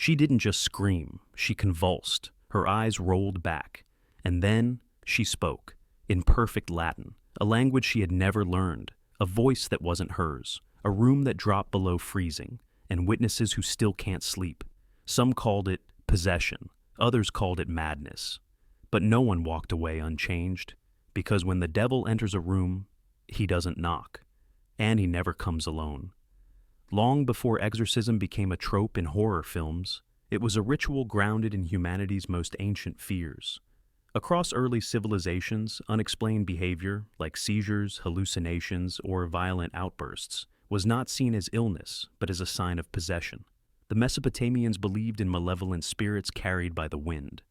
She didn't just scream, she convulsed. Her eyes rolled back. And then she spoke, in perfect Latin, a language she had never learned, a voice that wasn't hers, a room that dropped below freezing, and witnesses who still can't sleep. Some called it possession, others called it madness. But no one walked away unchanged, because when the devil enters a room, he doesn't knock, and he never comes alone. Long before exorcism became a trope in horror films, it was a ritual grounded in humanity's most ancient fears. Across early civilizations, unexplained behavior, like seizures, hallucinations, or violent outbursts, was not seen as illness, but as a sign of possession. The Mesopotamians believed in malevolent spirits carried by the wind.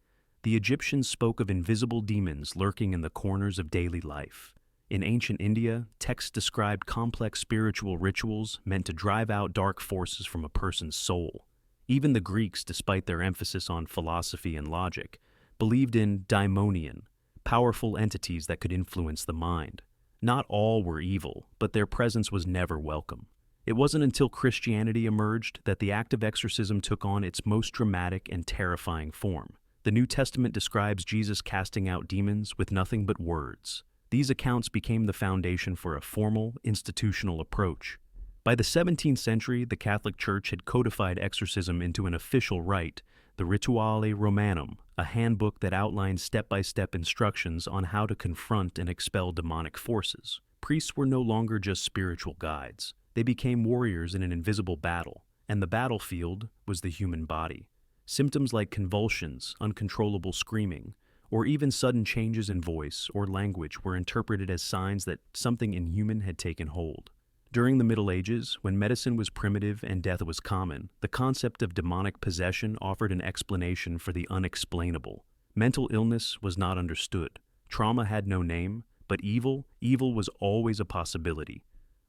The Egyptians spoke of invisible demons lurking in the corners of daily life. In ancient India, texts described complex spiritual rituals meant to drive out dark forces from a person's soul. Even the Greeks, despite their emphasis on philosophy and logic, believed in daimonion, powerful entities that could influence the mind. Not all were evil, but their presence was never welcome. It wasn't until Christianity emerged that the act of exorcism took on its most dramatic and terrifying form. The New Testament describes Jesus casting out demons with nothing but words. These accounts became the foundation for a formal, institutional approach. By the 17th century, the Catholic Church had codified exorcism into an official rite, the Rituale Romanum, a handbook that outlined step-by-step instructions on how to confront and expel demonic forces. Priests were no longer just spiritual guides. They became warriors in an invisible battle, and the battlefield was the human body. Symptoms like convulsions, uncontrollable screaming, or even sudden changes in voice or language were interpreted as signs that something inhuman had taken hold. During the Middle Ages, when medicine was primitive and death was common, the concept of demonic possession offered an explanation for the unexplainable. Mental illness was not understood. Trauma had no name, but evil was always a possibility.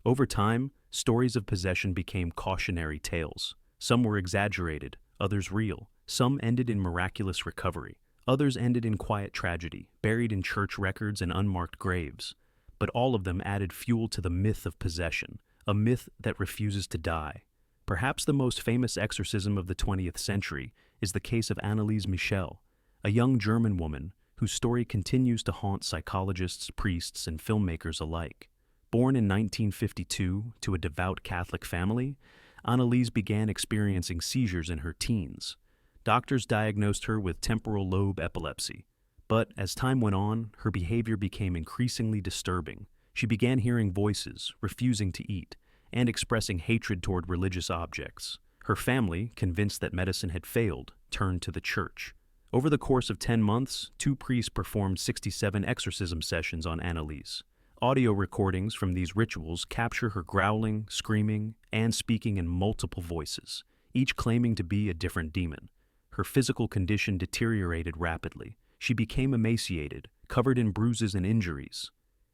Over time, stories of possession became cautionary tales. Some were exaggerated, others real. Some ended in miraculous recovery. Others ended in quiet tragedy, buried in church records and unmarked graves. But all of them added fuel to the myth of possession, a myth that refuses to die. Perhaps the most famous exorcism of the 20th century is the case of Anneliese Michel, a young German woman whose story continues to haunt psychologists, priests, and filmmakers alike. Born in 1952 to a devout Catholic family, Anneliese began experiencing seizures in her teens. Doctors diagnosed her with temporal lobe epilepsy. But as time went on, her behavior became increasingly disturbing. She began hearing voices, refusing to eat, and expressing hatred toward religious objects. Her family, convinced that medicine had failed, turned to the church. Over the course of 10 months, 2 priests performed 67 exorcism sessions on Anneliese. Audio recordings from these rituals capture her growling, screaming, and speaking in multiple voices, each claiming to be a different demon. Her physical condition deteriorated rapidly. She became emaciated, covered in bruises and injuries.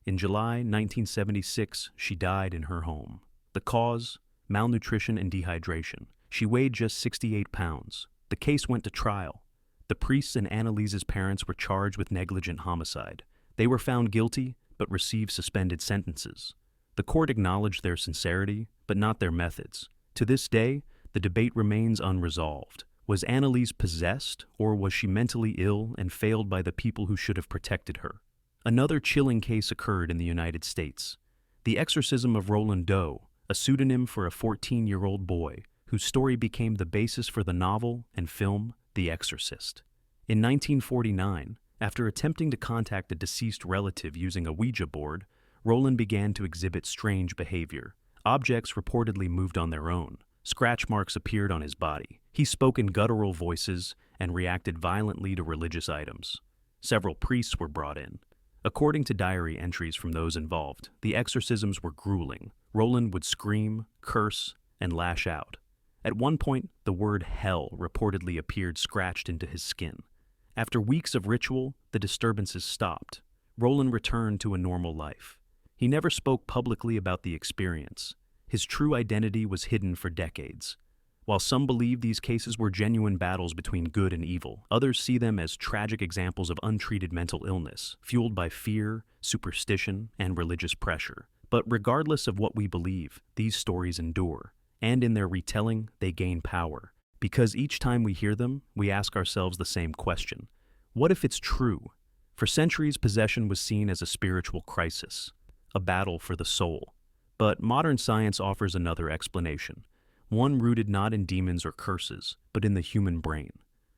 In July 1976, she died in her home. The cause? Malnutrition and dehydration. She weighed just 68 pounds. The case went to trial. The priests and Anneliese's parents were charged with negligent homicide. They were found guilty, but received suspended sentences. The court acknowledged their sincerity, but not their methods. To this day, the debate remains unresolved. Was Anneliese possessed, or was she mentally ill and failed by the people who should have protected her? Another chilling case occurred in the United States. The exorcism of Roland Doe, a pseudonym for a 14-year-old boy, whose story became the basis for the novel and film The Exorcist. In 1949, after attempting to contact a deceased relative using a Ouija board, Roland began to exhibit strange behavior. Objects reportedly moved on their own. Scratch marks appeared on his body. He spoke in guttural voices and reacted violently to religious items. Several priests were brought in. According to diary entries from those involved, the exorcisms were grueling. Roland would scream, curse, and lash out. At one point, the word hell reportedly appeared scratched into his skin. After weeks of ritual, the disturbances stopped. Roland returned to a normal life. He never spoke publicly about the experience. His true identity was hidden for decades. While some believe these cases were genuine battles between good and evil, others see them as tragic examples of untreated mental illness, fueled by fear, superstition, and religious pressure. But regardless of what we believe, these stories endure, and in their retelling, they gain power. Because each time we hear them, we ask ourselves the same question. What if it's true? For centuries, possession was seen as a spiritual crisis, a battle for the soul. But modern science offers another explanation, one rooted not in demons or curses, but in the human brain.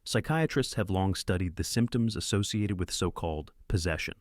Psychiatrists have long studied the symptoms associated with so-called possession.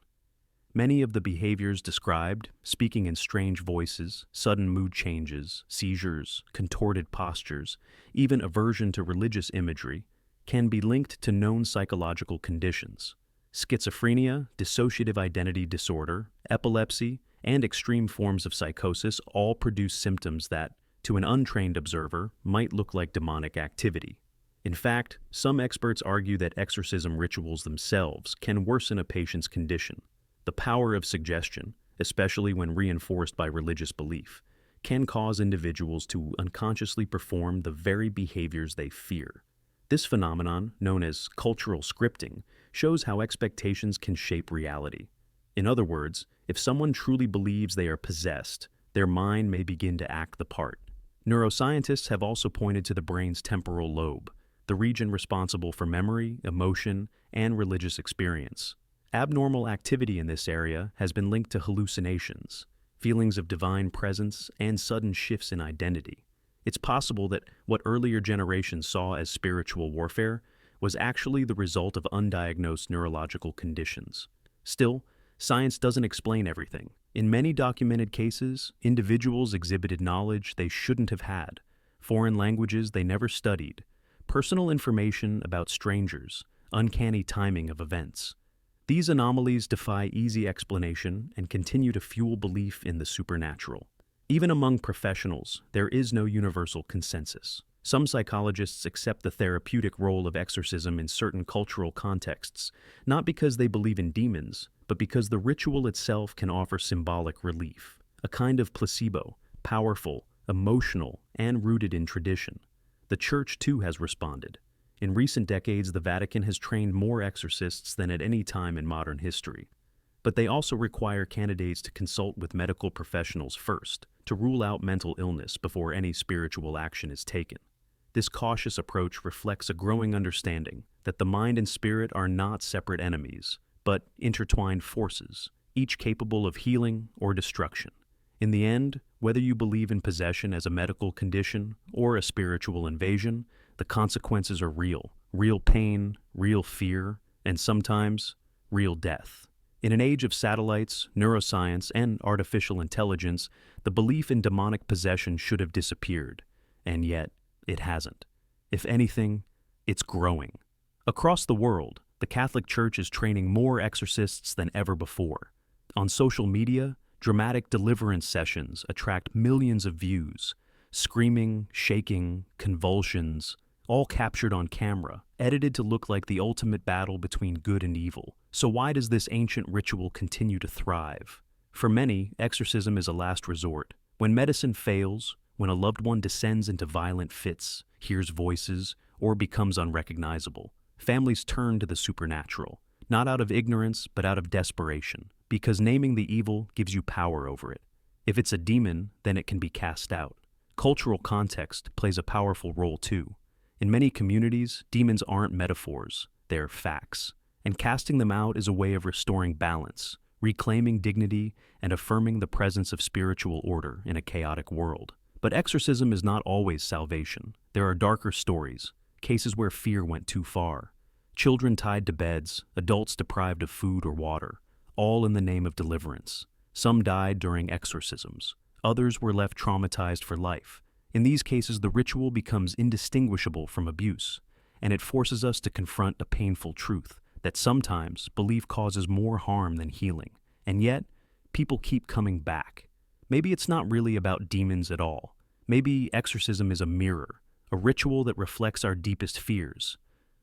Many of the behaviors described, speaking in strange voices, sudden mood changes, seizures, contorted postures, even aversion to religious imagery, can be linked to known psychological conditions. Schizophrenia, dissociative identity disorder, epilepsy, and extreme forms of psychosis all produce symptoms that, to an untrained observer, might look like demonic activity. In fact, some experts argue that exorcism rituals themselves can worsen a patient's condition. The power of suggestion, especially when reinforced by religious belief, can cause individuals to unconsciously perform the very behaviors they fear. This phenomenon, known as cultural scripting, shows how expectations can shape reality. In other words, if someone truly believes they are possessed, their mind may begin to act the part. Neuroscientists have also pointed to the brain's temporal lobe, the region responsible for memory, emotion, and religious experience. Abnormal activity in this area has been linked to hallucinations, feelings of divine presence, and sudden shifts in identity. It's possible that what earlier generations saw as spiritual warfare was actually the result of undiagnosed neurological conditions. Still, science doesn't explain everything. In many documented cases, individuals exhibited knowledge they shouldn't have had, foreign languages they never studied, personal information about strangers, uncanny timing of events. These anomalies defy easy explanation and continue to fuel belief in the supernatural. Even among professionals, there is no universal consensus. Some psychologists accept the therapeutic role of exorcism in certain cultural contexts, not because they believe in demons, but because the ritual itself can offer symbolic relief, a kind of placebo, powerful, emotional, and rooted in tradition. The Church, too, has responded. In recent decades, the Vatican has trained more exorcists than at any time in modern history. But they also require candidates to consult with medical professionals first, to rule out mental illness before any spiritual action is taken. This cautious approach reflects a growing understanding that the mind and spirit are not separate enemies, but intertwined forces, each capable of healing or destruction. In the end, whether you believe in possession as a medical condition or a spiritual invasion, the consequences are real. Real pain, real fear, and sometimes real death. In an age of satellites, neuroscience, and artificial intelligence, the belief in demonic possession should have disappeared, and yet it hasn't. If anything, it's growing. Across the world, the Catholic Church is training more exorcists than ever before. On social media, dramatic deliverance sessions attract millions of views. Screaming, shaking, convulsions, all captured on camera, edited to look like the ultimate battle between good and evil. So why does this ancient ritual continue to thrive? For many, exorcism is a last resort. When medicine fails, when a loved one descends into violent fits, hears voices, or becomes unrecognizable, families turn to the supernatural, not out of ignorance, but out of desperation, because naming the evil gives you power over it. If it's a demon, then it can be cast out. Cultural context plays a powerful role too. In many communities, demons aren't metaphors, they're facts. And casting them out is a way of restoring balance, reclaiming dignity, and affirming the presence of spiritual order in a chaotic world. But exorcism is not always salvation. There are darker stories, cases where fear went too far. Children tied to beds, adults deprived of food or water, all in the name of deliverance. Some died during exorcisms. Others were left traumatized for life. In these cases, the ritual becomes indistinguishable from abuse, and it forces us to confront a painful truth, that sometimes belief causes more harm than healing. And yet, people keep coming back. Maybe it's not really about demons at all. Maybe exorcism is a mirror, a ritual that reflects our deepest fears,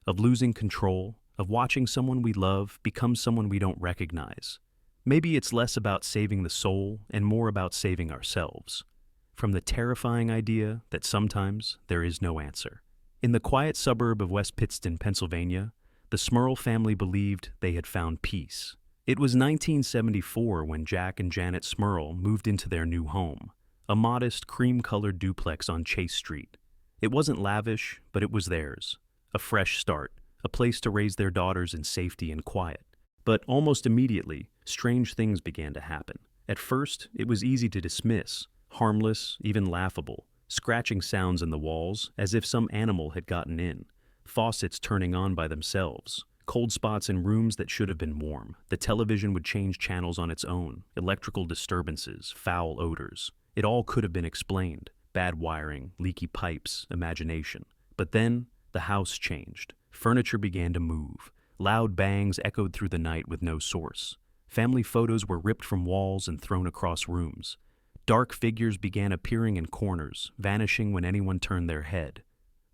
of losing control, of watching someone we love become someone we don't recognize. Maybe it's less about saving the soul and more about saving ourselves, from the terrifying idea that sometimes there is no answer. In the quiet suburb of West Pittston, Pennsylvania, the Smurl family believed they had found peace. It was 1974 when Jack and Janet Smurl moved into their new home, a modest cream-colored duplex on Chase Street. It wasn't lavish, but it was theirs. A fresh start, a place to raise their daughters in safety and quiet. But almost immediately, strange things began to happen. At first, it was easy to dismiss, harmless, even laughable. Scratching sounds in the walls, as if some animal had gotten in. Faucets turning on by themselves. Cold spots in rooms that should have been warm. The television would change channels on its own. Electrical disturbances, foul odors. It all could have been explained. Bad wiring, leaky pipes, imagination. But then, the house changed. Furniture began to move. Loud bangs echoed through the night with no source. Family photos were ripped from walls and thrown across rooms. Dark figures began appearing in corners, vanishing when anyone turned their head.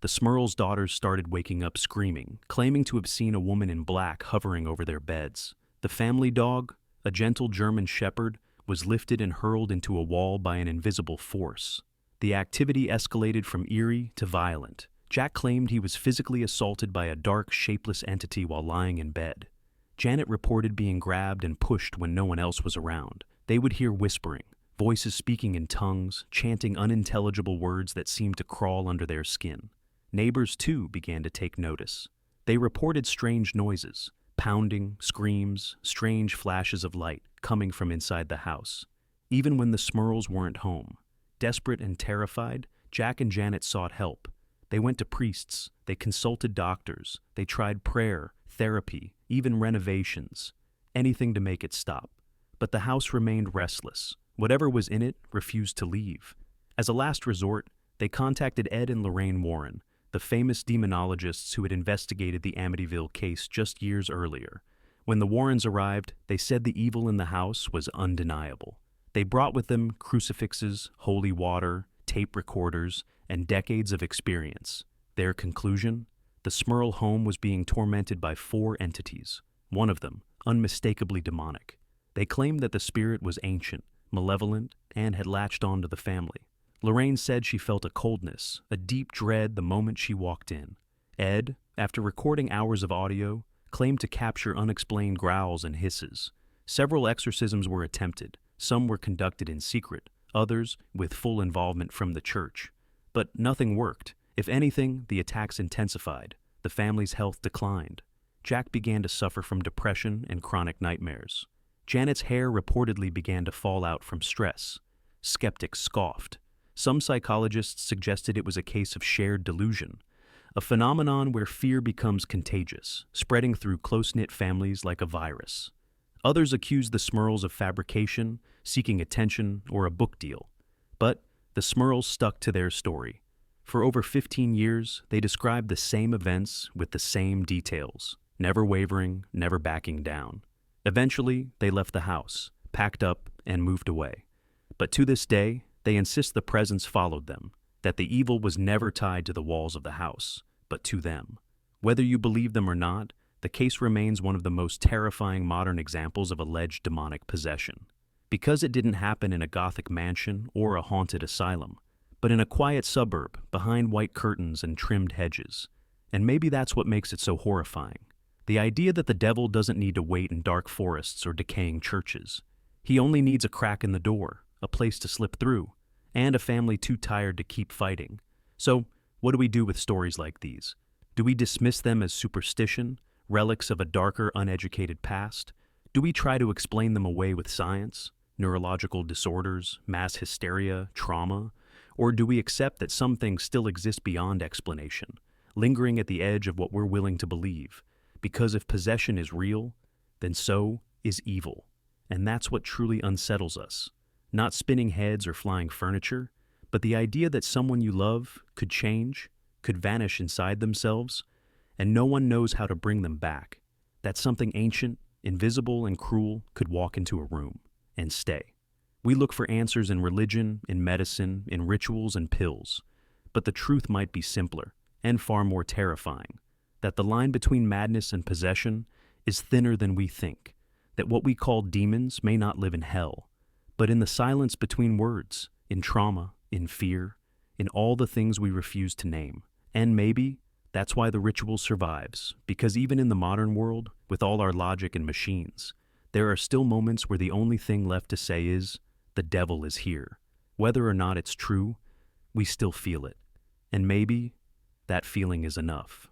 The Smurls' daughters started waking up screaming, claiming to have seen a woman in black hovering over their beds. The family dog, a gentle German shepherd, was lifted and hurled into a wall by an invisible force. The activity escalated from eerie to violent. Jack claimed he was physically assaulted by a dark, shapeless entity while lying in bed. Janet reported being grabbed and pushed when no one else was around. They would hear whispering, voices speaking in tongues, chanting unintelligible words that seemed to crawl under their skin. Neighbors, too, began to take notice. They reported strange noises, pounding, screams, strange flashes of light coming from inside the house, even when the Smurls weren't home. Desperate and terrified, Jack and Janet sought help. They went to priests, they consulted doctors, they tried prayer, therapy, even renovations, anything to make it stop. But the house remained restless. Whatever was in it refused to leave. As a last resort, they contacted Ed and Lorraine Warren, the famous demonologists who had investigated the Amityville case just years earlier. When the Warrens arrived, they said the evil in the house was undeniable. They brought with them crucifixes, holy water, tape recorders, and decades of experience. Their conclusion? The Smurl home was being tormented by 4 entities, one of them unmistakably demonic. They claimed that the spirit was ancient, malevolent, and had latched onto the family. Lorraine said she felt a coldness, a deep dread the moment she walked in. Ed, after recording hours of audio, claimed to capture unexplained growls and hisses. Several exorcisms were attempted. Some were conducted in secret, others with full involvement from the church. But nothing worked. If anything, the attacks intensified. The family's health declined. Jack began to suffer from depression and chronic nightmares. Janet's hair reportedly began to fall out from stress. Skeptics scoffed. Some psychologists suggested it was a case of shared delusion, a phenomenon where fear becomes contagious, spreading through close-knit families like a virus. Others accused the Smurls of fabrication, seeking attention, or a book deal. But the Smurls stuck to their story. For over 15 years, they described the same events with the same details, never wavering, never backing down. Eventually, they left the house, packed up, and moved away. But to this day, they insist the presence followed them, that the evil was never tied to the walls of the house, but to them. Whether you believe them or not, the case remains one of the most terrifying modern examples of alleged demonic possession. Because it didn't happen in a Gothic mansion or a haunted asylum, but in a quiet suburb behind white curtains and trimmed hedges. And maybe that's what makes it so horrifying. The idea that the devil doesn't need to wait in dark forests or decaying churches. He only needs a crack in the door, a place to slip through, and a family too tired to keep fighting. So, what do we do with stories like these? Do we dismiss them as superstition, relics of a darker, uneducated past? Do we try to explain them away with science, neurological disorders, mass hysteria, trauma? Or do we accept that some things still exist beyond explanation, lingering at the edge of what we're willing to believe? Because if possession is real, then so is evil. And that's what truly unsettles us. Not spinning heads or flying furniture, but the idea that someone you love could change, could vanish inside themselves, and no one knows how to bring them back. That something ancient, invisible, and cruel could walk into a room and stay. We look for answers in religion, in medicine, in rituals and pills. But the truth might be simpler and far more terrifying. That the line between madness and possession is thinner than we think. That what we call demons may not live in hell, but in the silence between words, in trauma, in fear, in all the things we refuse to name. And maybe that's why the ritual survives, because even in the modern world, with all our logic and machines, there are still moments where the only thing left to say is, the devil is here. Whether or not it's true, we still feel it. And maybe that feeling is enough.